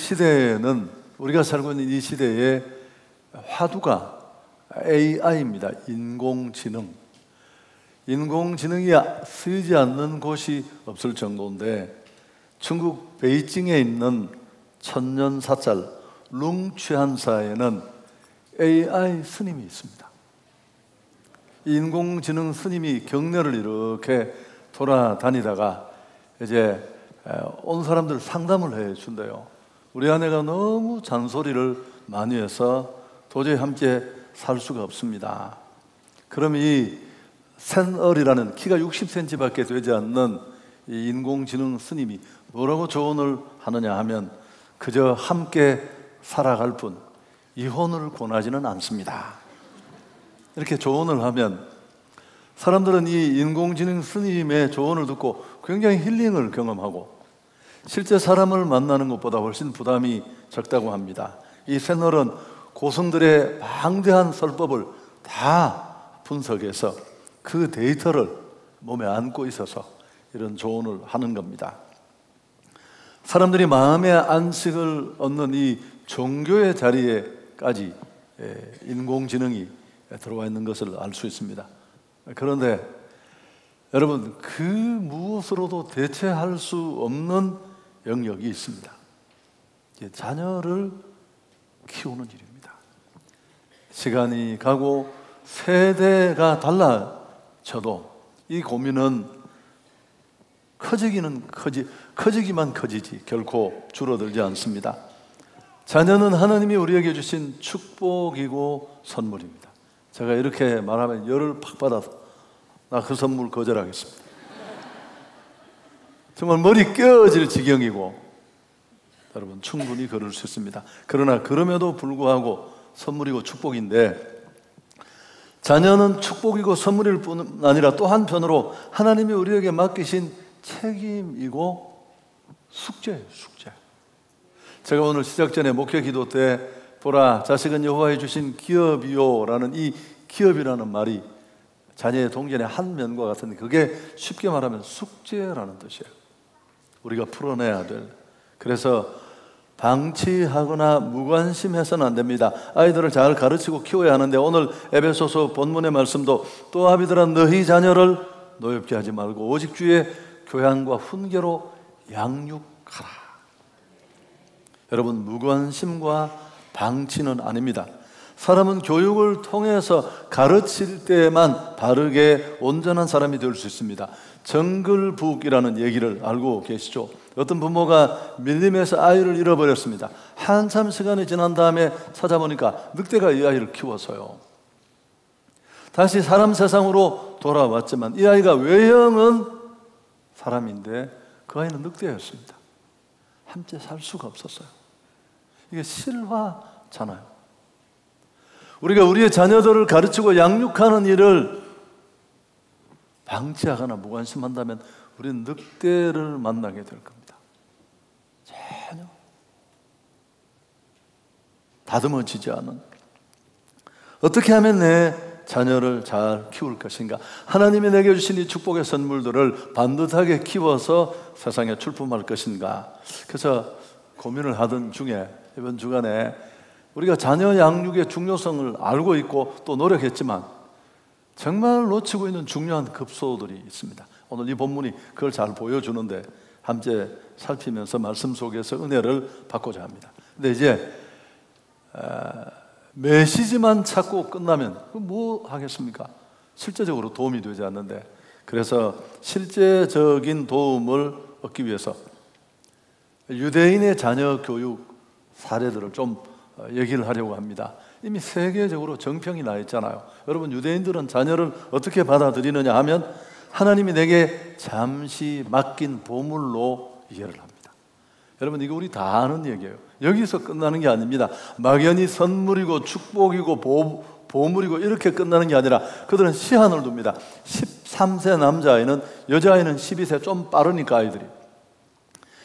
시대에는, 우리가 살고 있는 이 시대의 화두가 AI입니다. 인공지능. 인공지능이 쓰이지 않는 곳이 없을 정도인데, 중국 베이징에 있는 천년 사찰 룽취한사에는 AI 스님이 있습니다. 인공지능 스님이 경례를 이렇게 돌아다니다가 이제 온 사람들 상담을 해준대요. 우리 아내가 너무 잔소리를 많이 해서 도저히 함께 살 수가 없습니다. 그럼 이 센얼이라는 키가 60cm밖에 되지 않는 이 인공지능 스님이 뭐라고 조언을 하느냐 하면, 그저 함께 살아갈 뿐 이혼을 권하지는 않습니다. 이렇게 조언을 하면 사람들은 이 인공지능 스님의 조언을 듣고 굉장히 힐링을 경험하고 실제 사람을 만나는 것보다 훨씬 부담이 적다고 합니다. 이 센얼은 고성들의 방대한 설법을 다 분석해서 그 데이터를 몸에 안고 있어서 이런 조언을 하는 겁니다. 사람들이 마음의 안식을 얻는 이 종교의 자리에까지 인공지능이 들어와 있는 것을 알 수 있습니다. 그런데 여러분, 그 무엇으로도 대체할 수 없는 영역이 있습니다. 자녀를 키우는 일입니다. 시간이 가고 세대가 달라져도 이 고민은 커지기만 커지지 결코 줄어들지 않습니다. 자녀는 하나님이 우리에게 주신 축복이고 선물입니다. 제가 이렇게 말하면 열을 팍 받아서 나 그 선물 거절하겠습니다. 정말 머리 깨어질 지경이고 여러분 충분히 그럴 수 있습니다. 그러나 그럼에도 불구하고 선물이고 축복인데, 자녀는 축복이고 선물일 뿐 아니라 또 한편으로 하나님이 우리에게 맡기신 책임이고 숙제예요, 숙제. 제가 오늘 시작 전에 목회 기도 때 보라, 자식은 여호와의 주신 기업이요라는 이 기업이라는 말이 자녀의 동전의 한 면과 같은데, 그게 쉽게 말하면 숙제라는 뜻이에요. 우리가 풀어내야 될. 그래서 방치하거나 무관심해서는 안 됩니다. 아이들을 잘 가르치고 키워야 하는데, 오늘 에베소서 본문의 말씀도 또 아비들아 너희 자녀를 노엽게 하지 말고 오직 주의 교양과 훈계로 양육하라. 여러분, 무관심과 방치는 아닙니다. 사람은 교육을 통해서 가르칠 때만 바르게 온전한 사람이 될 수 있습니다. 정글북이라는 얘기를 알고 계시죠? 어떤 부모가 밀림에서 아이를 잃어버렸습니다. 한참 시간이 지난 다음에 찾아보니까 늑대가 이 아이를 키워서요. 다시 사람 세상으로 돌아왔지만 이 아이가 외형은 사람인데 그 아이는 늑대였습니다. 함께 살 수가 없었어요. 이게 실화잖아요. 우리가 우리의 자녀들을 가르치고 양육하는 일을 방치하거나 무관심한다면 우리는 늑대를 만나게 될 겁니다. 전혀 다듬어지지 않은. 어떻게 하면 내 자녀를 잘 키울 것인가? 하나님이 내게 주신 이 축복의 선물들을 반듯하게 키워서 세상에 출품할 것인가? 그래서 고민을 하던 중에 이번 주간에 우리가 자녀 양육의 중요성을 알고 있고 또 노력했지만 정말 놓치고 있는 중요한 급소들이 있습니다. 오늘 이 본문이 그걸 잘 보여주는데 함께 살피면서 말씀 속에서 은혜를 받고자 합니다. 근데 이제 메시지만 찾고 끝나면 뭐 하겠습니까? 실제적으로 도움이 되지 않는데, 그래서 실제적인 도움을 얻기 위해서 유대인의 자녀 교육 사례들을 좀 얘기를 하려고 합니다. 이미 세계적으로 정평이 나 있잖아요. 여러분, 유대인들은 자녀를 어떻게 받아들이느냐 하면 하나님이 내게 잠시 맡긴 보물로 이해를 합니다. 여러분, 이거 우리 다 아는 얘기예요. 여기서 끝나는 게 아닙니다. 막연히 선물이고 축복이고 보물이고 이렇게 끝나는 게 아니라 그들은 시한을 둡니다. 13세 남자아이는, 여자아이는 12세, 좀 빠르니까 아이들이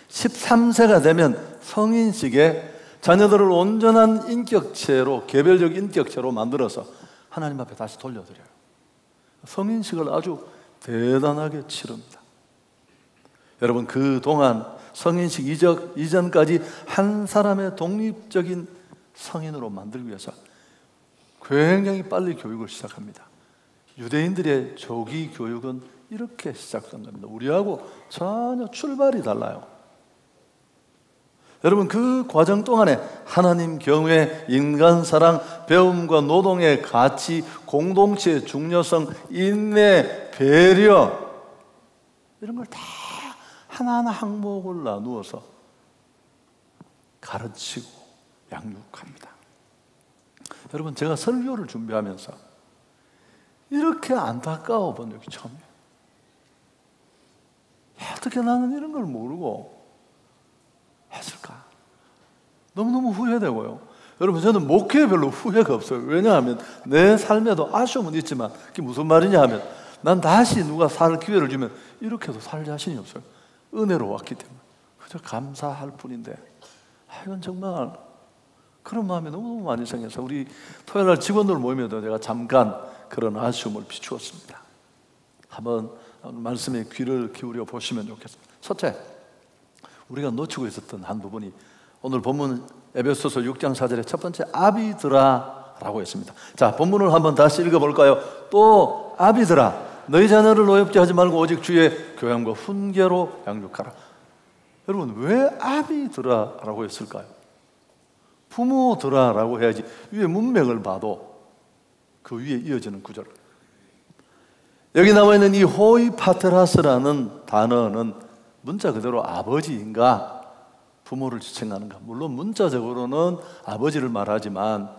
13세가 되면 성인식에 자녀들을 온전한 인격체로, 개별적 인격체로 만들어서 하나님 앞에 다시 돌려드려요. 성인식을 아주 대단하게 치릅니다. 여러분, 그동안 성인식 이전까지 한 사람의 독립적인 성인으로 만들기 위해서 굉장히 빨리 교육을 시작합니다. 유대인들의 조기 교육은 이렇게 시작된 겁니다. 우리하고 전혀 출발이 달라요. 여러분, 그 과정 동안에 하나님 경외, 인간 사랑, 배움과 노동의 가치, 공동체의 중요성, 인내, 배려, 이런 걸 다 하나하나 항목을 나누어서 가르치고 양육합니다. 여러분, 제가 설교를 준비하면서 이렇게 안타까워 본 적이 처음이에요. 어떻게 나는 이런 걸 모르고 했을까? 너무너무 후회되고요. 여러분, 저는 목회에 별로 후회가 없어요. 왜냐하면 내 삶에도 아쉬움은 있지만 그게 무슨 말이냐 하면 난 다시 누가 살 기회를 주면 이렇게도 살 자신이 없어요. 은혜로 왔기 때문에 그저 감사할 뿐인데, 이건 정말 그런 마음이 너무 많이 생겨서 우리 토요일날 직원들 모임에도 제가 잠깐 그런 아쉬움을 비추었습니다. 한번 말씀에 귀를 기울여 보시면 좋겠습니다. 첫째, 우리가 놓치고 있었던 한 부분이 오늘 본문 에베소서 6장 4절의 첫 번째 아비들아라고 했습니다. 자, 본문을 한번 다시 읽어볼까요? 또 아비들아, 너희 자녀를 노엽게 하지 말고 오직 주의 교양과 훈계로 양육하라. 여러분, 왜 아비들아라고 했을까요? 부모들아라고 해야지 위에 문맥을 봐도 그 위에 이어지는 구절, 여기 나와 있는 이 호이파테라스라는 단어는 문자 그대로 아버지인가 부모를 지칭하는가? 물론 문자적으로는 아버지를 말하지만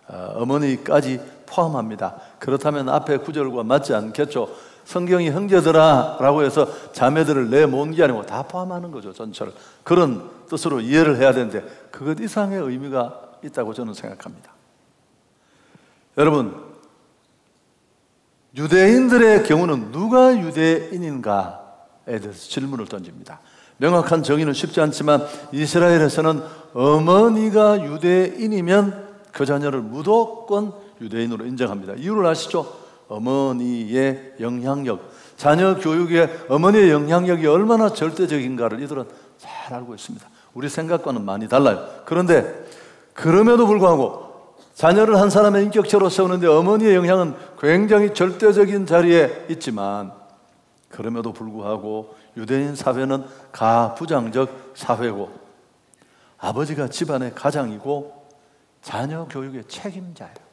어머니까지 포함합니다. 그렇다면 앞에 구절과 맞지 않겠죠? 성경이 형제들아 라고 해서 자매들을 내모은 게 아니고 다 포함하는 거죠, 전체를. 그런 뜻으로 이해를 해야 되는데 그것 이상의 의미가 있다고 저는 생각합니다. 여러분, 유대인들의 경우는 누가 유대인인가에 대해서 질문을 던집니다. 명확한 정의는 쉽지 않지만 이스라엘에서는 어머니가 유대인이면 그 자녀를 무조건 유대인으로 인정합니다. 이유를 아시죠? 어머니의 영향력, 자녀 교육에 어머니의 영향력이 얼마나 절대적인가를 이들은 잘 알고 있습니다. 우리 생각과는 많이 달라요. 그런데 그럼에도 불구하고 자녀를 한 사람의 인격체로 세우는데 어머니의 영향은 굉장히 절대적인 자리에 있지만 그럼에도 불구하고 유대인 사회는 가부장적 사회고 아버지가 집안의 가장이고 자녀 교육의 책임자예요.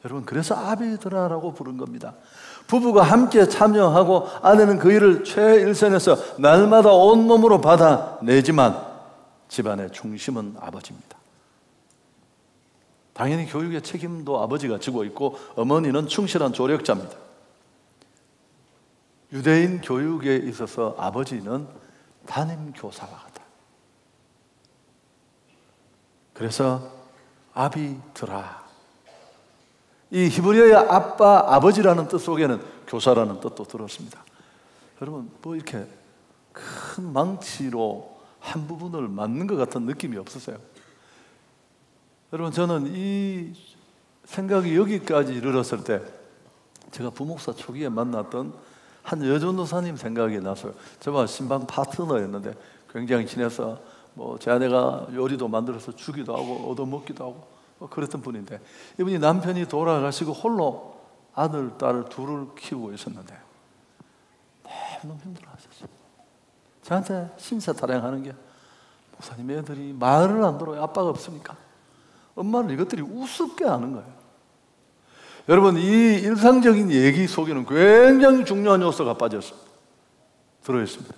여러분, 그래서 아비드라라고 부른 겁니다. 부부가 함께 참여하고 아내는 그 일을 최일선에서 날마다 온몸으로 받아내지만 집안의 중심은 아버지입니다. 당연히 교육의 책임도 아버지가 지고 있고 어머니는 충실한 조력자입니다. 유대인 교육에 있어서 아버지는 담임 교사와 같다. 그래서 아비드라, 이 히브리어의 아빠, 아버지라는 뜻 속에는 교사라는 뜻도 들었습니다. 여러분, 뭐 이렇게 큰 망치로 한 부분을 맞는 것 같은 느낌이 없으세요? 여러분, 저는 이 생각이 여기까지 이르렀을 때 제가 부목사 초기에 만났던 한 여전도사님 생각이 났어요. 저와 신방 파트너였는데 굉장히 친해서 뭐 제 아내가 요리도 만들어서 주기도 하고 얻어먹기도 하고 그랬던 분인데, 이분이 남편이 돌아가시고 홀로 아들, 딸 둘을 키우고 있었는데 너무 힘들어하셨어요. 저한테 신세타령하는 게, 목사님 애들이 말을 안 들어요. 아빠가 없으니까. 엄마를 이것들이 우습게 하는 거예요. 여러분, 이 일상적인 얘기 속에는 굉장히 중요한 요소가 들어있습니다.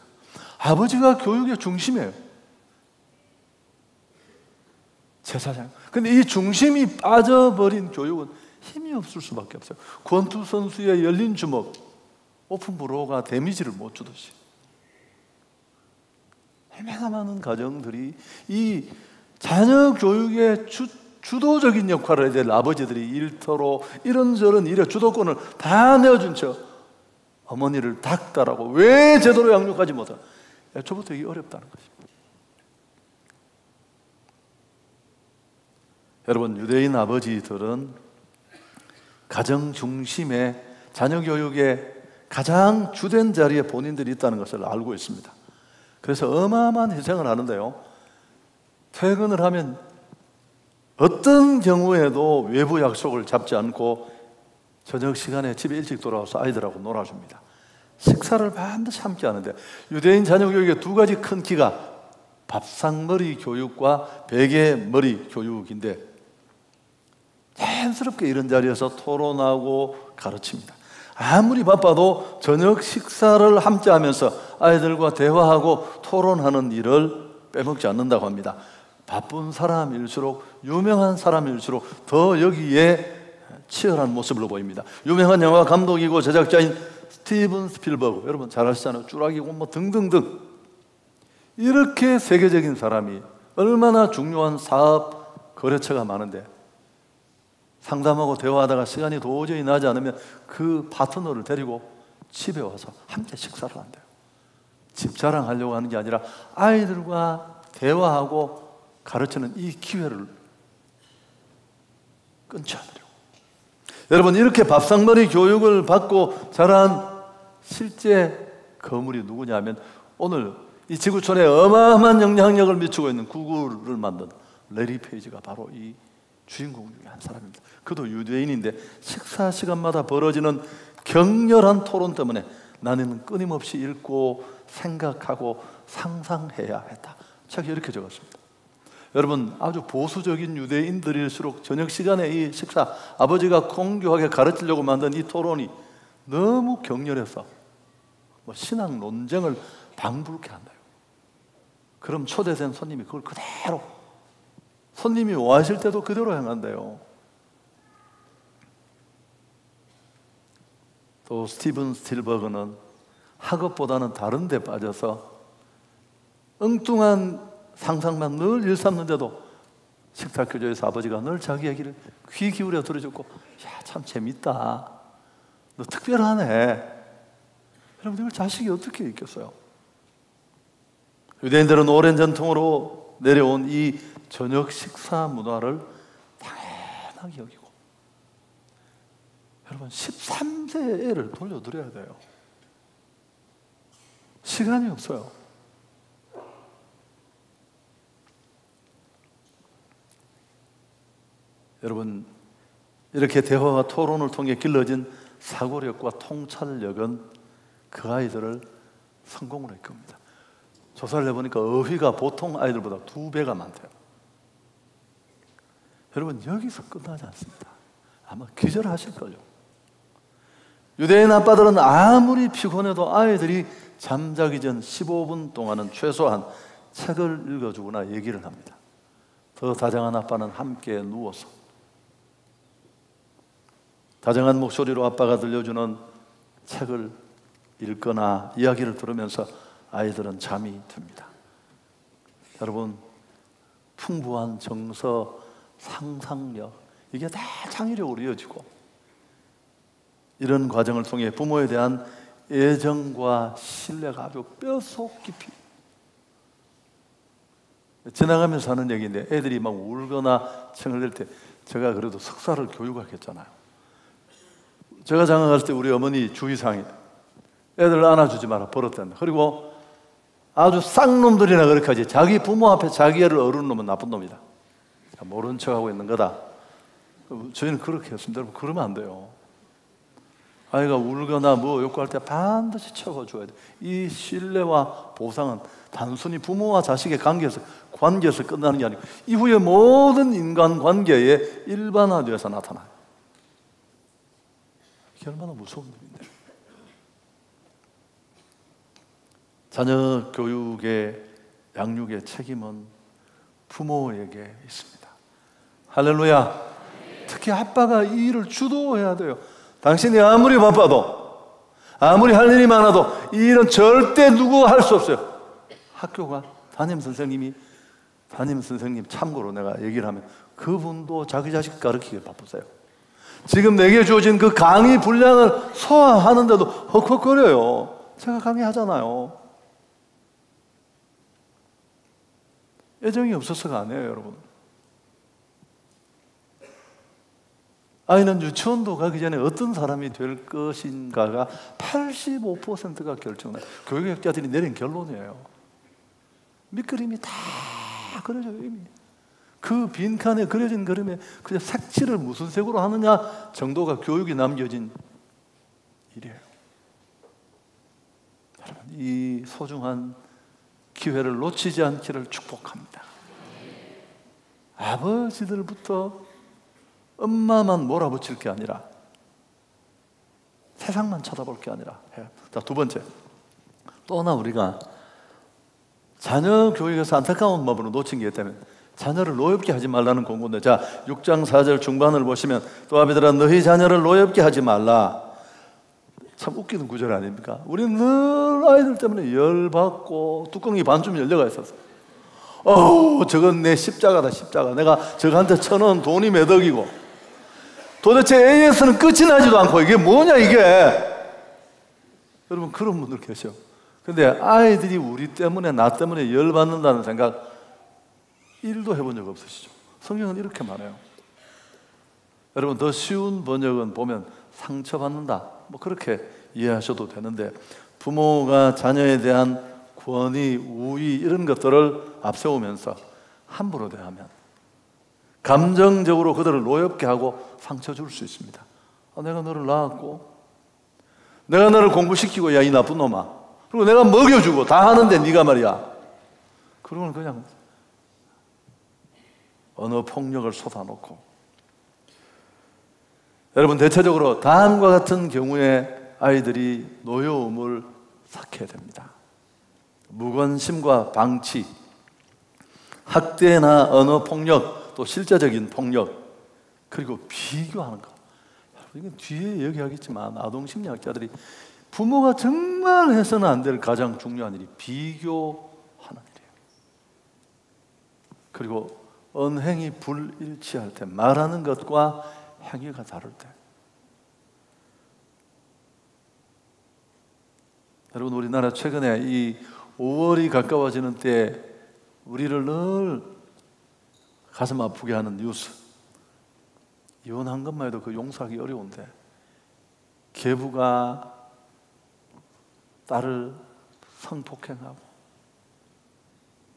아버지가 교육의 중심이에요. 제사장. 근데 이 중심이 빠져버린 교육은 힘이 없을 수밖에 없어요. 권투 선수의 열린 주먹, 오픈 브로가 데미지를 못 주듯이 얼마나 많은 가정들이 이 자녀 교육의 주도적인 역할을 해야 될 아버지들이 일터로 이런저런 일에 주도권을 다 내어준 채 어머니를 닥달하고 왜 제대로 양육하지 못하나, 애초부터 이게 어렵다는 것입니다. 여러분, 유대인 아버지들은 가정 중심의 자녀 교육에 가장 주된 자리에 본인들이 있다는 것을 알고 있습니다. 그래서 어마어마한 희생을 하는데요, 퇴근을 하면 어떤 경우에도 외부 약속을 잡지 않고 저녁 시간에 집에 일찍 돌아와서 아이들하고 놀아줍니다. 식사를 반드시 함께 하는데, 유대인 자녀 교육의 두 가지 큰 키가 밥상머리 교육과 베개머리 교육인데, 자연스럽게 이런 자리에서 토론하고 가르칩니다. 아무리 바빠도 저녁 식사를 함께 하면서 아이들과 대화하고 토론하는 일을 빼먹지 않는다고 합니다. 바쁜 사람일수록, 유명한 사람일수록 더 여기에 치열한 모습으로 보입니다. 유명한 영화 감독이고 제작자인 스티븐 스필버그, 여러분 잘 아시잖아요. 쭈라기고 뭐 등등등. 이렇게 세계적인 사람이 얼마나 중요한 사업 거래처가 많은데, 상담하고 대화하다가 시간이 도저히 나지 않으면 그 파트너를 데리고 집에 와서 함께 식사를 한대요. 집 자랑하려고 하는 게 아니라 아이들과 대화하고 가르치는 이 기회를 끊지 않으려고. 여러분, 이렇게 밥상머리 교육을 받고 자란 실제 거물이 누구냐면, 오늘 이 지구촌에 어마어마한 영향력을 미치고 있는 구글을 만든 레리 페이지가 바로 이 주인공 중에 한 사람입니다. 그도 유대인인데 식사 시간마다 벌어지는 격렬한 토론 때문에 나는 끊임없이 읽고 생각하고 상상해야 했다. 책에 이렇게 적었습니다. 여러분, 아주 보수적인 유대인들일수록 저녁 시간에 이 식사, 아버지가 공교하게 가르치려고 만든 이 토론이 너무 격렬해서 신앙 논쟁을 방불케 한다요. 그럼 초대된 손님이 그걸 그대로, 손님이 오하실 때도 그대로 행한대요. 또 스티븐 스필버그는 학업보다는 다른 데 빠져서 엉뚱한 상상만 늘 일삼는데도 식탁교조에서 아버지가 늘 자기 얘기를 귀 기울여 들어줬고, 야, 참 재밌다, 너 특별하네. 여러분, 이걸 자식이 어떻게 있겠어요? 유대인들은 오랜 전통으로 내려온 이 저녁 식사 문화를 당연하게 여기고, 여러분 13세 애를 돌려드려야 돼요. 시간이 없어요. 여러분, 이렇게 대화와 토론을 통해 길러진 사고력과 통찰력은 그 아이들을 성공으로 이끕니다. 조사를 해보니까 어휘가 보통 아이들보다 2배가 많대요. 여러분, 여기서 끝나지 않습니다. 아마 기절하실걸요. 유대인 아빠들은 아무리 피곤해도 아이들이 잠자기 전 15분 동안은 최소한 책을 읽어주거나 얘기를 합니다. 더 다정한 아빠는 함께 누워서 다정한 목소리로 아빠가 들려주는 책을 읽거나 이야기를 들으면서 아이들은 잠이 듭니다. 여러분, 풍부한 정서, 상상력, 이게 다 창의력으로 이어지고, 이런 과정을 통해 부모에 대한 애정과 신뢰가 아주 뼛속 깊이, 지나가면서 하는 얘기인데, 애들이 막 울거나 청을 낼 때 제가 그래도 석사를 교육학했잖아요. 제가 장가 갔을 때 우리 어머니 주의사항이 애들 안아주지 마라, 버릇된다. 그리고 아주 쌍놈들이나 그렇게 하지, 자기 부모 앞에 자기 애를 어른 놈은 나쁜 놈이다, 모른 척하고 있는 거다. 저희는 그렇게 했습니다. 여러분, 그러면 안 돼요. 아이가 울거나 뭐 욕구할 때 반드시 쳐줘야 돼요. 이 신뢰와 보상은 단순히 부모와 자식의 관계에서 끝나는 게 아니고 이후의 모든 인간관계에 일반화되어서 나타나요. 이게 얼마나 무서운 일인데. 자녀 교육의 양육의 책임은 부모에게 있습니다. 할렐루야. 특히 아빠가 이 일을 주도해야 돼요. 당신이 아무리 바빠도, 아무리 할 일이 많아도 이 일은 절대 누구 할 수 없어요. 학교가 담임선생님 참고로 내가 얘기를 하면 그분도 자기 자식 가르치기에 바쁘세요. 지금 내게 주어진 그 강의 분량을 소화하는데도 헉헉거려요. 제가 강의하잖아요. 애정이 없어서가 아니에요, 여러분. 아이는 유치원도 가기 전에 어떤 사람이 될 것인가가 85%가 결정나요. 교육학자들이 내린 결론이에요. 밑그림이 다 그려져요. 이미 그 빈칸에 그려진 그림에 그냥 색칠을 무슨 색으로 하느냐 정도가 교육이 남겨진 일이에요. 여러분, 이 소중한 기회를 놓치지 않기를 축복합니다. 아버지들부터 엄마만 몰아붙일 게 아니라 세상만 쳐다볼 게 아니라 해요. 자, 두 번째, 또나 우리가 자녀 교육에서 안타까운 마음으로 놓친 게 있다면 자녀를 노엽게 하지 말라는 권고인데, 자 6장 4절 중반을 보시면 또 아비들아 너희 자녀를 노엽게 하지 말라. 참 웃기는 구절 아닙니까? 우리는 늘 아이들 때문에 열받고 뚜껑이 반쯤 열려가 있었어. 저건 내 십자가다, 십자가. 내가 저한테 쳐놓은 돈이 몇 억이고 도대체 AS는 끝이 나지도 않고 이게 뭐냐 이게. 여러분 그런 분들 계셔. 근데 아이들이 우리 때문에 나 때문에 열받는다는 생각 1도 해본 적 없으시죠? 성경은 이렇게 말해요. 여러분 더 쉬운 번역은 보면 상처받는다 뭐 그렇게 이해하셔도 되는데, 부모가 자녀에 대한 권위, 우위 이런 것들을 앞세우면서 함부로 대하면 감정적으로 그들을 노엽게 하고 상처 줄 수 있습니다. 내가 너를 낳았고 내가 너를 공부시키고 야 이 나쁜 놈아, 그리고 내가 먹여주고 다 하는데 네가 말이야. 그러면 그냥 언어 폭력을 쏟아놓고. 여러분 대체적으로 다음과 같은 경우에 아이들이 노여움을 쌓게 됩니다. 무관심과 방치, 학대나 언어 폭력, 또 실제적인 폭력, 그리고 비교하는 것. 이건 뒤에 얘기하겠지만 아동심리학자들이 부모가 정말 해서는 안 될 가장 중요한 일이 비교하는 일이에요. 그리고 언행이 불일치할 때, 말하는 것과 행위가 다를 때. 여러분 우리나라 최근에 이 5월이 가까워지는 때 우리를 늘 가슴 아프게 하는 뉴스, 이혼한 것만 해도 그 용서하기 어려운데 계부가 딸을 성폭행하고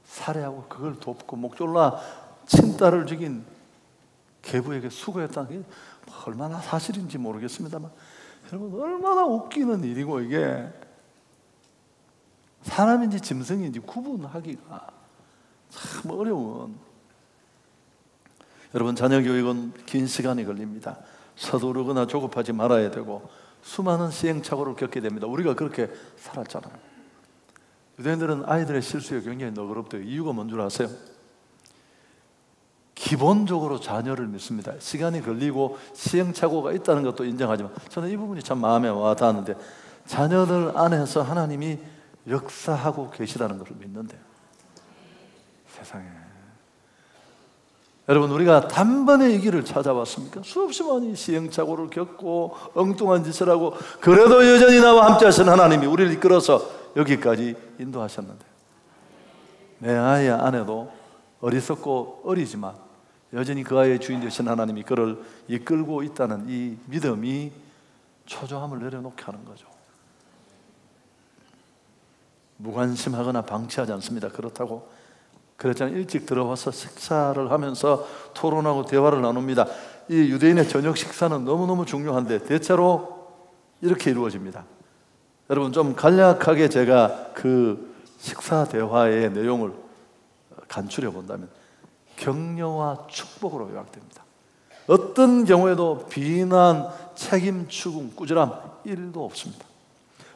살해하고 그걸 돕고 목 졸라 친딸을 죽인 계부에게 수고했다는 게 얼마나 사실인지 모르겠습니다만 여러분 얼마나 웃기는 일이고, 이게 사람인지 짐승인지 구분하기가 참 어려운. 여러분 자녀 교육은 긴 시간이 걸립니다. 서두르거나 조급하지 말아야 되고 수많은 시행착오를 겪게 됩니다. 우리가 그렇게 살았잖아요. 유대인들은 아이들의 실수에 굉장히 너그럽대요. 이유가 뭔 줄 아세요? 기본적으로 자녀를 믿습니다. 시간이 걸리고 시행착오가 있다는 것도 인정하지만 저는 이 부분이 참 마음에 와 닿았는데, 자녀들 안에서 하나님이 역사하고 계시다는 것을 믿는데요. 세상에 여러분 우리가 단번에 이 길을 찾아왔습니까? 수없이 많이 시행착오를 겪고 엉뚱한 짓을 하고 그래도 여전히 나와 함께 하신 하나님이 우리를 이끌어서 여기까지 인도하셨는데, 내 아이의 아내도 어리석고 어리지만 여전히 그 아이의 주인 되신 하나님이 그를 이끌고 있다는 이 믿음이 초조함을 내려놓게 하는 거죠. 무관심하거나 방치하지 않습니다. 그렇다고 그랬잖아요. 일찍 들어와서 식사를 하면서 토론하고 대화를 나눕니다. 이 유대인의 저녁 식사는 너무너무 중요한데 대체로 이렇게 이루어집니다. 여러분 좀 간략하게 제가 그 식사 대화의 내용을 간추려 본다면 격려와 축복으로 요약됩니다. 어떤 경우에도 비난, 책임 추궁, 꾸지람 1도 없습니다.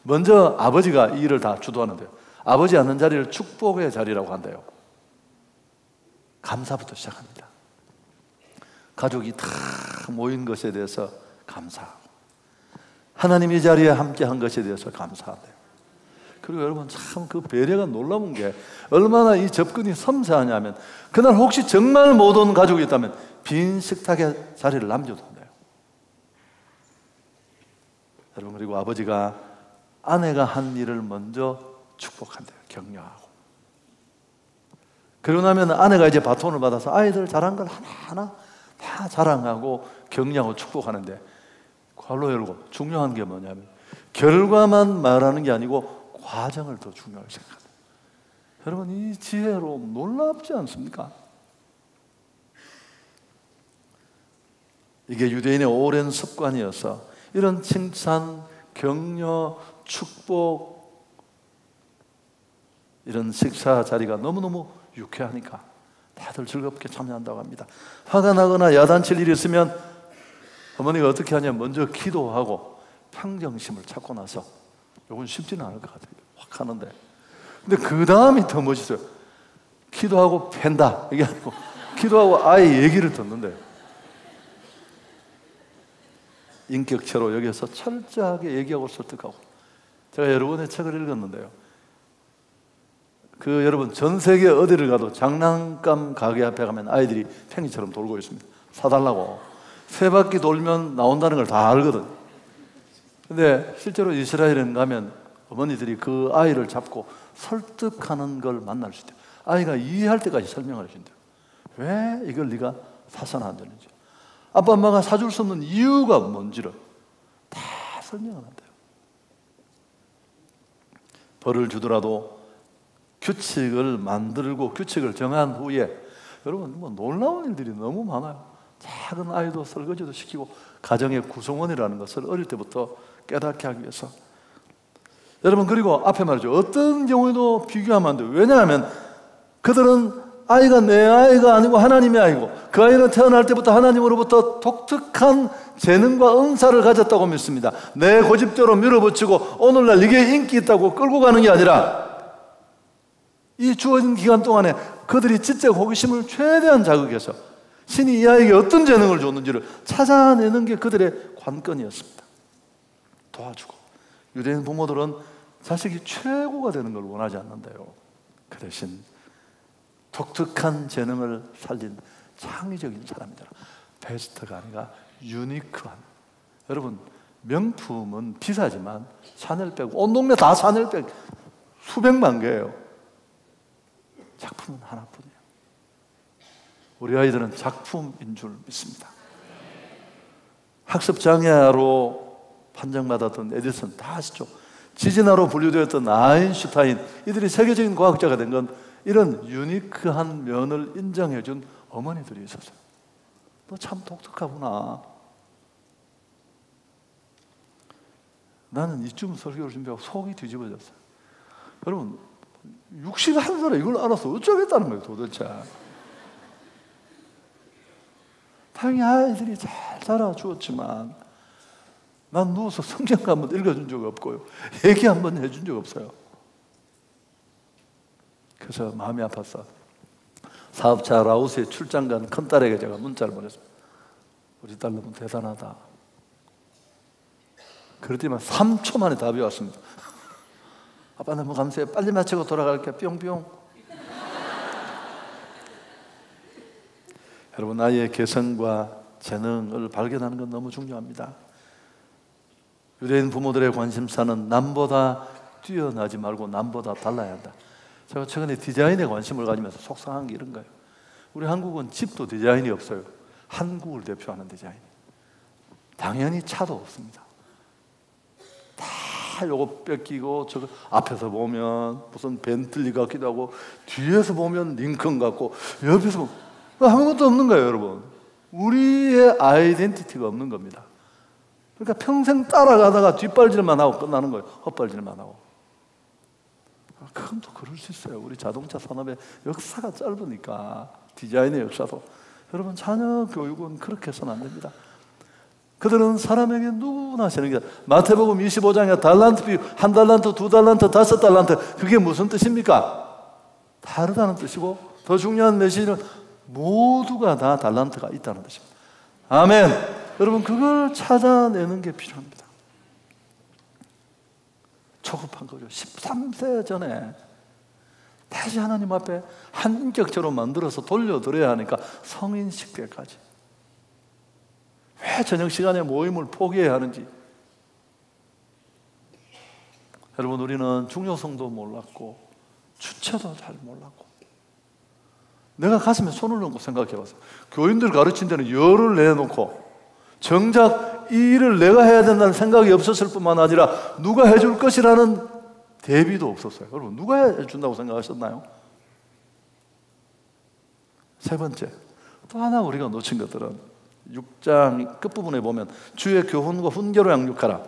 먼저 아버지가 이 일을 다 주도하는데요. 아버지 앉는 자리를 축복의 자리라고 한대요. 감사부터 시작합니다. 가족이 다 모인 것에 대해서 감사하고 하나님이 이 자리에 함께 한 것에 대해서 감사한대요. 그리고 여러분 참 그 배려가 놀라운 게 얼마나 이 접근이 섬세하냐면, 그날 혹시 정말 못 온 가족이 있다면 빈 식탁에 자리를 남겨둔대요. 여러분 그리고 아버지가 아내가 한 일을 먼저 축복한대요. 격려하고. 그러고 나면 아내가 이제 바톤을 받아서 아이들 잘한 걸 하나하나 다 자랑하고 격려하고 축복하는데, 괄호 열고 중요한 게 뭐냐면 결과만 말하는 게 아니고 과정을 더 중요하게 생각합니다. 여러분, 이 지혜로 놀랍지 않습니까? 이게 유대인의 오랜 습관이어서 이런 칭찬, 격려, 축복, 이런 식사 자리가 너무너무 유쾌하니까 다들 즐겁게 참여한다고 합니다. 화가 나거나 야단칠 일이 있으면 어머니가 어떻게 하냐면 먼저 기도하고 평정심을 찾고 나서, 이건 쉽지는 않을 것 같아요. 확 하는데. 근데 그 다음이 더 멋있어요. 기도하고 팬다. 이게 아니고 기도하고 아예 얘기를 듣는데, 인격체로 여기서 철저하게 얘기하고 설득하고. 제가 여러분의 책을 읽었는데요. 여러분 전 세계 어디를 가도 장난감 가게 앞에 가면 아이들이 팽이처럼 돌고 있습니다. 사달라고. 3바퀴 돌면 나온다는 걸 다 알거든. 근데 실제로 이스라엘에 가면 어머니들이 그 아이를 잡고 설득하는 걸 만날 수 있대요. 아이가 이해할 때까지 설명을 해준대요. 왜 이걸 네가 사서는 안 되는지, 아빠 엄마가 사줄 수 없는 이유가 뭔지를 다 설명을 한대요. 벌을 주더라도 규칙을 만들고 규칙을 정한 후에, 여러분 뭐 놀라운 일들이 너무 많아요. 작은 아이도 설거지도 시키고 가정의 구성원이라는 것을 어릴 때부터 깨닫게 하기 위해서. 여러분, 그리고 앞에 말이죠. 어떤 경우에도 비교하면 안 돼요. 왜냐하면 그들은 아이가 내 아이가 아니고 하나님의 아이고, 그 아이는 태어날 때부터 하나님으로부터 독특한 재능과 은사를 가졌다고 믿습니다. 내 고집대로 밀어붙이고 오늘날 이게 인기 있다고 끌고 가는 게 아니라, 이 주어진 기간 동안에 그들이 지적 호기심을 최대한 자극해서 신이 이 아이에게 어떤 재능을 줬는지를 찾아내는 게 그들의 관건이었습니다. 도와주고. 유대인 부모들은 자식이 최고가 되는 걸 원하지 않는데요. 그 대신 독특한 재능을 살린 창의적인 사람이더라. 베스트가 아니라 유니크한. 여러분, 명품은 비싸지만 샤넬백, 온 동네 다 샤넬백 수백만 개예요. 작품은 하나뿐이에요. 우리 아이들은 작품인 줄 믿습니다. 학습장애로 판정받았던 에디슨 다 아시죠? 지진아로 분류되었던 아인슈타인, 이들이 세계적인 과학자가 된 건 이런 유니크한 면을 인정해준 어머니들이 있었어요. 너 참 독특하구나. 나는 이쯤 설교를 준비하고 속이 뒤집어졌어요. 여러분, 61살에 이걸 알아서 어쩌겠다는 거예요, 도대체. 당연히 아이들이 잘 자라주었지만 난 누워서 성경 한번 읽어준 적 없고요, 얘기 한번 해준 적 없어요. 그래서 마음이 아팠어. 사업자 라오스에 출장 간 큰딸에게 제가 문자를 보냈습니다. 우리 딸 너무 대단하다. 그랬더니 3초 만에 답이 왔습니다. 아빠 너무 감사해요. 빨리 마치고 돌아갈게요. 뿅뿅. 여러분, 나의 개성과 재능을 발견하는 건 너무 중요합니다. 유대인 부모들의 관심사는 남보다 뛰어나지 말고 남보다 달라야 한다. 제가 최근에 디자인에 관심을 가지면서 속상한 게 이런 거예요. 우리 한국은 집도 디자인이 없어요. 한국을 대표하는 디자인. 당연히 차도 없습니다. 다 요거 뺏기고, 저거 앞에서 보면 무슨 벤틀리 같기도 하고, 뒤에서 보면 링컨 같고, 옆에서 아무것도 없는 거예요, 여러분. 우리의 아이덴티티가 없는 겁니다. 그러니까 평생 따라가다가 뒷발질만 하고 끝나는 거예요. 헛발질만 하고. 그건 또 그럴 수 있어요. 우리 자동차 산업의 역사가 짧으니까, 디자인의 역사도. 여러분, 자녀 교육은 그렇게 해서는 안 됩니다. 그들은 사람에게 누구나 재능이다. 마태복음 25장에 달란트 비유, 1달란트, 2달란트, 5달란트, 그게 무슨 뜻입니까? 다르다는 뜻이고, 더 중요한 메시지는 모두가 다 달란트가 있다는 뜻입니다. 아멘. 여러분, 그걸 찾아내는 게 필요합니다. 초급한 거죠. 13세 전에 다시 하나님 앞에 한 인격체로 만들어서 돌려드려야 하니까 성인식 때까지. 왜 저녁 시간에 모임을 포기해야 하는지. 여러분, 우리는 중요성도 몰랐고 주체도 잘 몰랐고. 내가 가슴에 손을 얹고 생각해봤어요. 교인들 가르친 데는 열을 내놓고 정작 이 일을 내가 해야 된다는 생각이 없었을 뿐만 아니라 누가 해줄 것이라는 대비도 없었어요. 여러분, 누가 해준다고 생각하셨나요? 세 번째, 또 하나 우리가 놓친 것들은 6장 끝부분에 보면 주의 교훈과 훈계로 양육하라.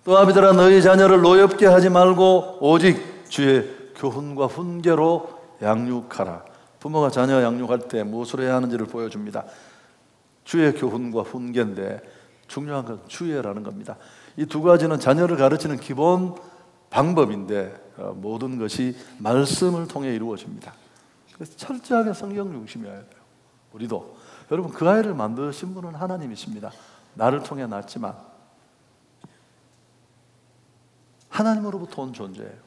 또 아비들아, 너희 자녀를 노엽게 하지 말고 오직 주의 교훈과 훈계로 양육하라. 부모가 자녀 양육할 때 무엇을 해야 하는지를 보여줍니다. 주의 교훈과 훈계인데 중요한 건 주의라는 겁니다. 이 두 가지는 자녀를 가르치는 기본 방법인데 모든 것이 말씀을 통해 이루어집니다. 그래서 철저하게 성경 중심이어야 돼요. 우리도 여러분, 그 아이를 만드신 분은 하나님이십니다. 나를 통해 낳았지만 하나님으로부터 온 존재예요.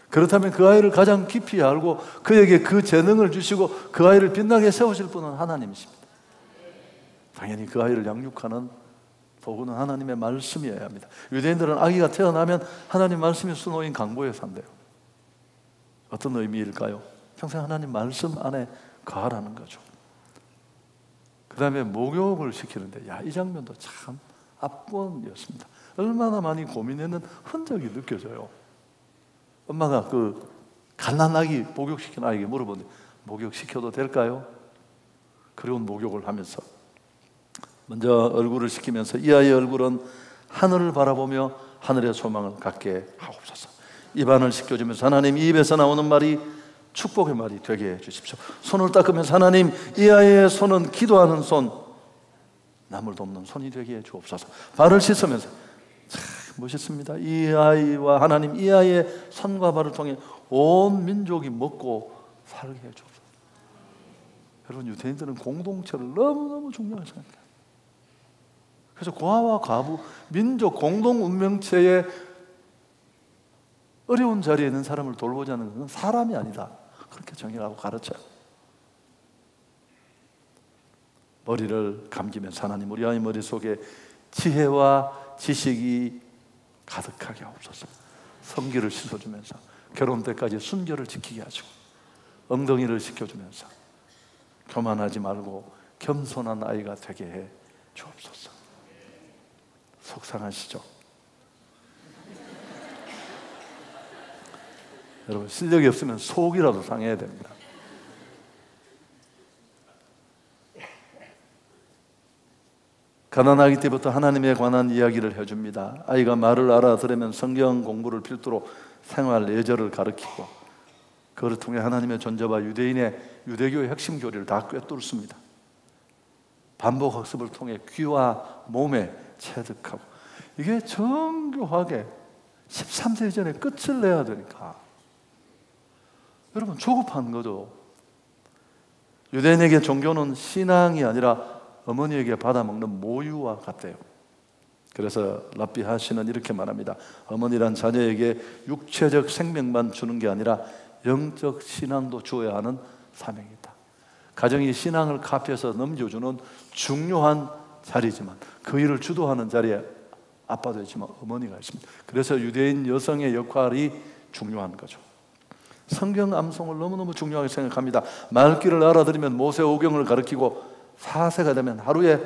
그렇다면 그 아이를 가장 깊이 알고 그에게 그 재능을 주시고 그 아이를 빛나게 세우실 분은 하나님이십니다. 당연히 그 아이를 양육하는 도구는 하나님의 말씀이어야 합니다. 유대인들은 아기가 태어나면 하나님 말씀이 수놓인 강보에 산대요. 어떤 의미일까요? 평생 하나님 말씀 안에 거하라는 거죠. 그 다음에 목욕을 시키는데, 이 장면도 참 압권이었습니다. 얼마나 많이 고민했는 흔적이 느껴져요. 엄마가 그 갓난아기 목욕시킨 아이에게 물어보는데, 목욕시켜도 될까요? 그리고 목욕을 하면서 먼저 얼굴을 씻기면서 이 아이의 얼굴은 하늘을 바라보며 하늘의 소망을 갖게 하옵소서. 입안을 씻겨주면서 하나님, 이 입에서 나오는 말이 축복의 말이 되게 해주십시오. 손을 닦으면서 하나님, 이 아이의 손은 기도하는 손, 남을 돕는 손이 되게 해주옵소서. 발을 씻으면서, 참 멋있습니다. 이 아이와 하나님, 이 아이의 손과 발을 통해 온 민족이 먹고 살게 해주옵소서. 여러분, 유대인들은 공동체를 너무너무 중요하게 생각해요. 그래서 고아와 과부, 민족 공동 운명체의 어려운 자리에 있는 사람을 돌보자는 것은 사람이 아니다, 그렇게 정의하고 가르쳐요. 머리를 감기면서 하나님, 우리 아이 머릿속에 지혜와 지식이 가득하게 하옵소서. 성기를 씻어주면서 결혼 때까지 순결을 지키게 하시고 엉덩이를 씻겨주면서 교만하지 말고 겸손한 아이가 되게 해 주옵소서. 속상하시죠? 여러분, 실력이 없으면 속이라도 상해야 됩니다. 가난하기 때부터 하나님에 관한 이야기를 해줍니다. 아이가 말을 알아들으면 성경 공부를 필두로 생활 예절을 가르치고 그걸 통해 하나님의 존재와 유대교의 핵심 교리를 다 꿰뚫습니다. 반복 학습을 통해 귀와 몸에 체득하고, 이게 정교하게 13세 전에 끝을 내야 되니까 여러분, 조급한 거죠. 유대인에게 종교는 신앙이 아니라 어머니에게 받아먹는 모유와 같대요. 그래서 랍비 하시는 이렇게 말합니다. 어머니란 자녀에게 육체적 생명만 주는 게 아니라 영적 신앙도 주어야 하는 사명이 있다. 가정이 신앙을 카피해서 넘겨주는 중요한 자리지만 그 일을 주도하는 자리에 아빠도 있지만 어머니가 있습니다. 그래서 유대인 여성의 역할이 중요한 거죠. 성경 암송을 너무너무 중요하게 생각합니다. 말귀를 알아들으면 모세 오경을 가르치고 4세가 되면 하루에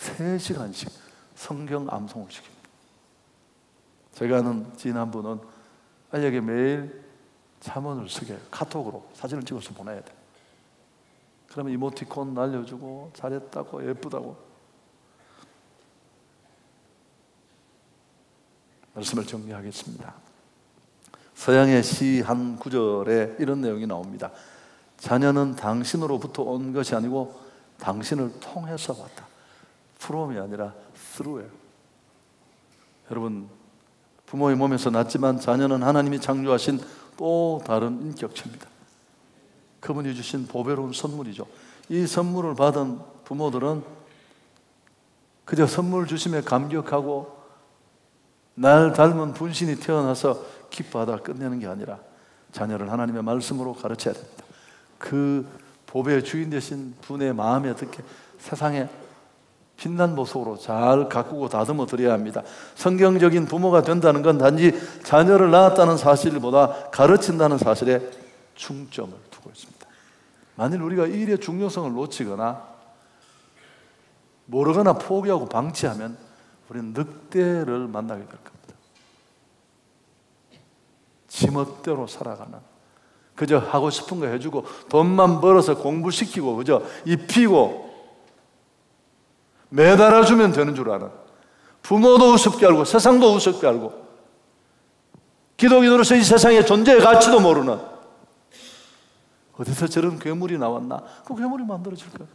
3시간씩 성경 암송을 시킵니다. 제가 아는 지인 한 분은 아이에게 매일 잠언을 쓰게 해요. 카톡으로 사진을 찍어서 보내야 돼. 그러면 이모티콘 날려주고 잘했다고 예쁘다고. 말씀을 정리하겠습니다. 서양의 시 한 구절에 이런 내용이 나옵니다. 자녀는 당신으로부터 온 것이 아니고 당신을 통해서 왔다. from이 아니라 through예요. 여러분, 부모의 몸에서 낳지만 자녀는 하나님이 창조하신 또 다른 인격체입니다. 그분이 주신 보배로운 선물이죠. 이 선물을 받은 부모들은 그저 선물 주심에 감격하고 날 닮은 분신이 태어나서 기뻐하다 끝내는 게 아니라 자녀를 하나님의 말씀으로 가르쳐야 됩니다. 그 보배의 주인 되신 분의 마음에 어떻게 세상에 빛난 모습으로 잘 가꾸고 다듬어 드려야 합니다. 성경적인 부모가 된다는 건 단지 자녀를 낳았다는 사실보다 가르친다는 사실에 중점을 두고 있습니다. 만일 우리가 이 일의 중요성을 놓치거나 모르거나 포기하고 방치하면 우리는 늑대를 만나게 될 겁니다. 지멋대로 살아가는, 그저 하고 싶은 거 해주고 돈만 벌어서 공부시키고 그저 입히고 매달아주면 되는 줄 아는, 부모도 우습게 알고 세상도 우습게 알고 기독인으로서 이 세상의 존재의 가치도 모르는, 어디서 저런 괴물이 나왔나? 그 괴물이 만들어질 거예요.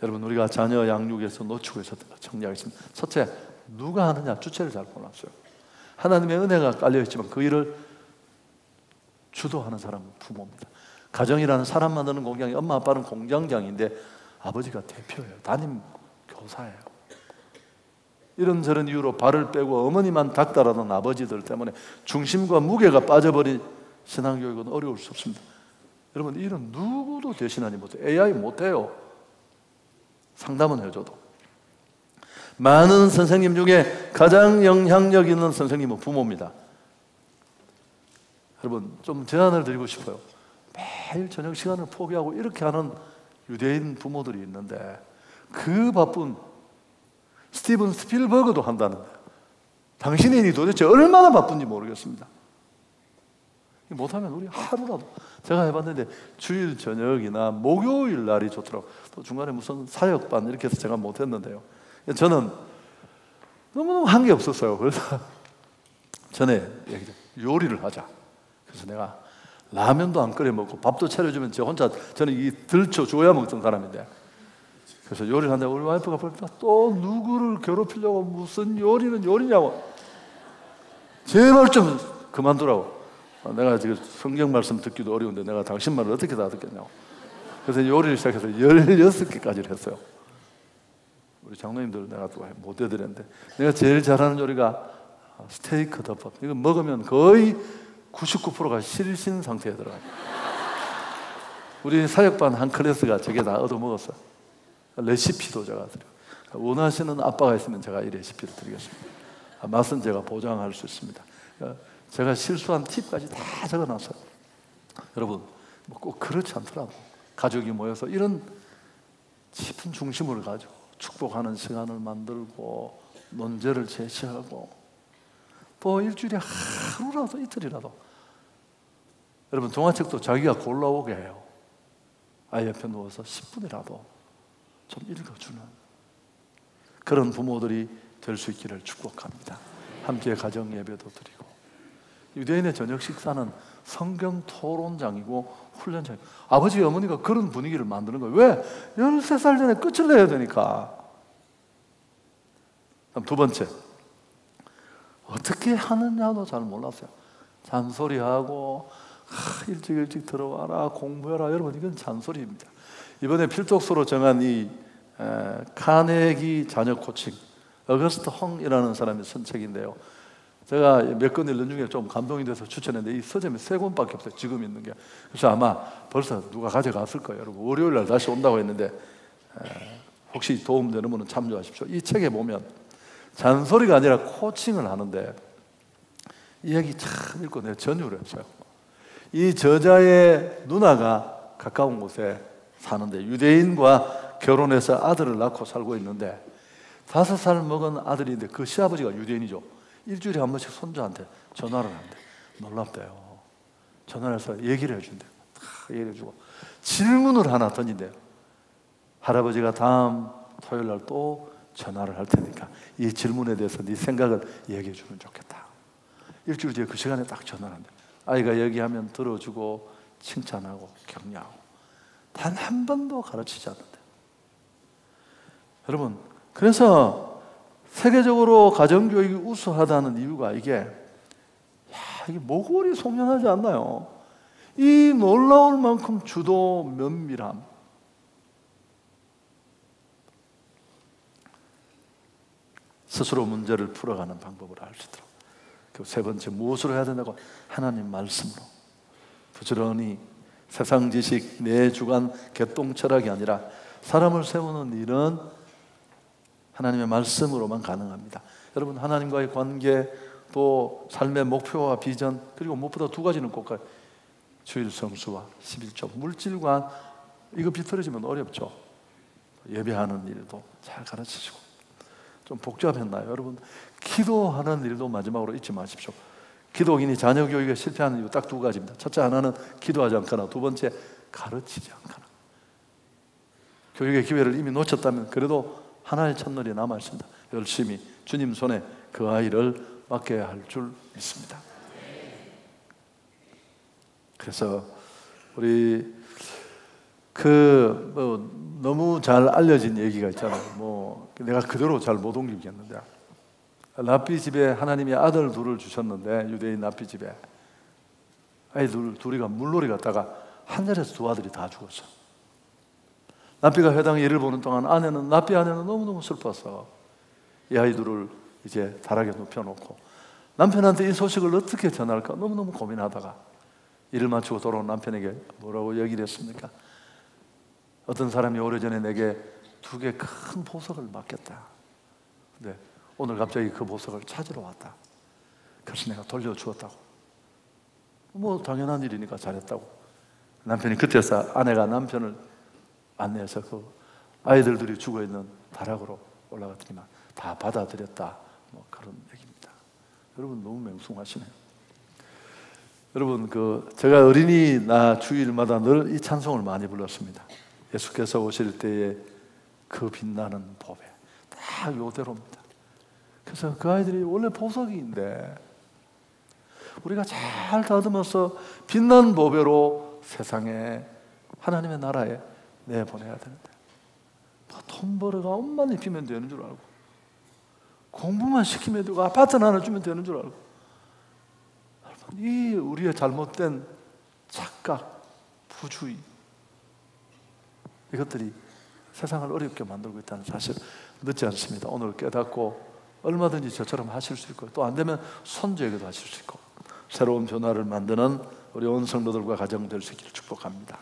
여러분, 우리가 자녀 양육에서 놓치고 있었던 거 정리하겠습니다. 첫째, 누가 하느냐? 주체를 잘 몰랐어요. 하나님의 은혜가 깔려있지만 그 일을 주도하는 사람은 부모입니다. 가정이라는 사람 만드는 공장이, 엄마 아빠는 공장장인데 아버지가 대표예요. 담임 교사예요. 이런저런 이유로 발을 빼고 어머니만 닥달하던 아버지들 때문에 중심과 무게가 빠져버린 신앙교육은 어려울 수 없습니다. 여러분, 이 일은 누구도 대신하지 못해요. AI 못해요. 상담은 해줘도. 많은 선생님 중에 가장 영향력 있는 선생님은 부모입니다. 여러분, 좀 제안을 드리고 싶어요. 매일 저녁 시간을 포기하고 이렇게 하는 유대인 부모들이 있는데, 그 바쁜 스티븐 스필버그도 한다는데 당신의 일이 도대체 얼마나 바쁜지 모르겠습니다. 못하면 우리 하루라도, 제가 해봤는데 주일 저녁이나 목요일 날이 좋더라고요. 또 중간에 무슨 사역반 이렇게 해서 제가 못했는데요, 저는 너무너무 한 게 없었어요. 그래서 전에 요리를 하자. 그래서 내가 라면도 안 끓여 먹고 밥도 차려주면 저 혼자, 저는 이 들쳐 줘야 먹던 사람인데, 그래서 요리를 하는데 우리 와이프가 보니까 또 누구를 괴롭히려고 무슨 요리는 요리냐고, 제발 좀 그만두라고. 내가 지금 성경 말씀 듣기도 어려운데 내가 당신 말을 어떻게 다 듣겠냐고. 그래서 요리를 시작해서 16개까지를 했어요. 우리 장로님들 내가 또 못 해드렸는데, 내가 제일 잘하는 요리가 스테이크 덮밥. 이거 먹으면 거의 99%가 실신 상태에 들어가요. 우리 사역반 한 클래스가 저게 다 얻어먹었어요. 레시피도 제가 드려요. 원하시는 아빠가 있으면 제가 이 레시피를 드리겠습니다. 맛은 제가 보장할 수 있습니다. 제가 실수한 팁까지 다 적어놨어요. 여러분, 뭐 꼭 그렇지 않더라도 가족이 모여서 이런 깊은 중심을 가지고 축복하는 시간을 만들고 논제를 제시하고, 또 일주일에 하루라도 이틀이라도, 여러분 동화책도 자기가 골라오게 해요. 아이 옆에 누워서 10분이라도 좀 읽어주는 그런 부모들이 될 수 있기를 축복합니다. 함께 가정 예배도 드리고, 유대인의 저녁 식사는 성경 토론장이고 훈련장이고, 아버지 어머니가 그런 분위기를 만드는 거예요. 왜? 13살 전에 끝을 내야 되니까. 그럼 두 번째, 어떻게 하느냐도 잘 몰랐어요. 잔소리하고 일찍 들어와라, 공부해라. 여러분, 이건 잔소리입니다. 이번에 필독서로 정한 이 카네기 자녀 코칭, 어거스트 헝이라는 사람의 선책인데요, 제가 몇 권 읽는 중에 좀 감동이 돼서 추천했는데 이 서점에 3권밖에 없어요, 지금 있는 게. 그래서 아마 벌써 누가 가져갔을 거예요. 여러분, 월요일 날 다시 온다고 했는데 혹시 도움되는 분은 참조하십시오. 이 책에 보면 잔소리가 아니라 코칭을 하는데, 이 얘기 참 읽고 내가 전율을 했어요. 이 저자의 누나가 가까운 곳에 사는데 유대인과 결혼해서 아들을 낳고 살고 있는데, 5살 먹은 아들인데 그 시아버지가 유대인이죠. 일주일에 한 번씩 손자한테 전화를 한대. 놀랍대요. 전화를 해서 얘기를 해준대요. 얘기를 해주고 질문을 하나 던진대요. 할아버지가 다음 토요일 날 또 전화를 할 테니까 이 질문에 대해서 네 생각을 얘기해 주면 좋겠다. 일주일 뒤에 그 시간에 딱 전화를 한대. 아이가 얘기하면 들어주고 칭찬하고 격려하고, 단 한 번도 가르치지 않는데. 여러분, 그래서 세계적으로 가정교육이 우수하다는 이유가 이게 모골이 송연하지 않나요? 이 놀라울 만큼 주도 면밀함. 스스로 문제를 풀어가는 방법을 알 수 있도록. 그 세 번째, 무엇으로 해야 된다고? 하나님 말씀으로 부지런히. 세상 지식, 내 주관, 개똥 철학이 아니라 사람을 세우는 일은 하나님의 말씀으로만 가능합니다. 여러분, 하나님과의 관계, 또 삶의 목표와 비전, 그리고 무엇보다 두 가지는 꼭 가요. 주일 성수와 11조, 물질과 이거 비틀어지면 어렵죠. 예배하는 일도 잘 가르치시고, 좀 복잡했나요? 여러분, 기도하는 일도 마지막으로 잊지 마십시오. 기독인이 자녀 교육에 실패하는 이유 딱 두 가지입니다. 첫째, 하나는 기도하지 않거나, 두 번째, 가르치지 않거나. 교육의 기회를 이미 놓쳤다면 그래도 하나의 첫날이 남아있습니다. 열심히 주님 손에 그 아이를 맡겨야 할 줄 믿습니다. 그래서 우리 너무 잘 알려진 얘기가 있잖아요. 내가 그대로 잘 못 옮기겠는데, 랍비 집에 하나님이 아들 둘을 주셨는데, 유대인 랍비 집에 아이들 둘이가 물놀이 갔다가 하늘에서 두 아들이 다 죽었어. 랍비가 회당에 일을 보는 동안 랍비 아내는 너무너무 슬펐어. 이 아이들을 이제 다락에 눕혀놓고 남편한테 이 소식을 어떻게 전할까 너무너무 고민하다가 일을 마치고 돌아온 남편에게 뭐라고 얘기를 했습니까? 어떤 사람이 오래전에 내게 2개 큰 보석을 맡겼다. 근데 오늘 갑자기 그 보석을 찾으러 왔다. 그래서 내가 돌려주었다고. 당연한 일이니까 잘했다고. 남편이 그때서 아내가 남편을 안내해서 그 아이들이 죽어있는 다락으로 올라갔더니만 다 받아들였다. 그런 얘기입니다. 여러분, 너무 맹숭하시네요. 여러분, 제가 어린이날 주일마다 늘 이 찬송을 많이 불렀습니다. 예수께서 오실 때에 그 빛나는 보배. 다 요대로입니다. 그래서 그 아이들이 원래 보석인데 우리가 잘 다듬어서 빛난 보배로 세상에 하나님의 나라에 내보내야 되는데, 돈 벌어가 옷만 입히면 되는 줄 알고, 공부만 시키면 되고, 아파트는 하나 주면 되는 줄 알고, 이 우리의 잘못된 착각, 부주의, 이것들이 세상을 어렵게 만들고 있다는 사실 늦지 않습니다. 오늘 깨닫고 얼마든지 저처럼 하실 수 있고, 또 안 되면 손주에게도 하실 수 있고, 새로운 변화를 만드는 우리 온 성도들과 가정 될 수 있기를 축복합니다.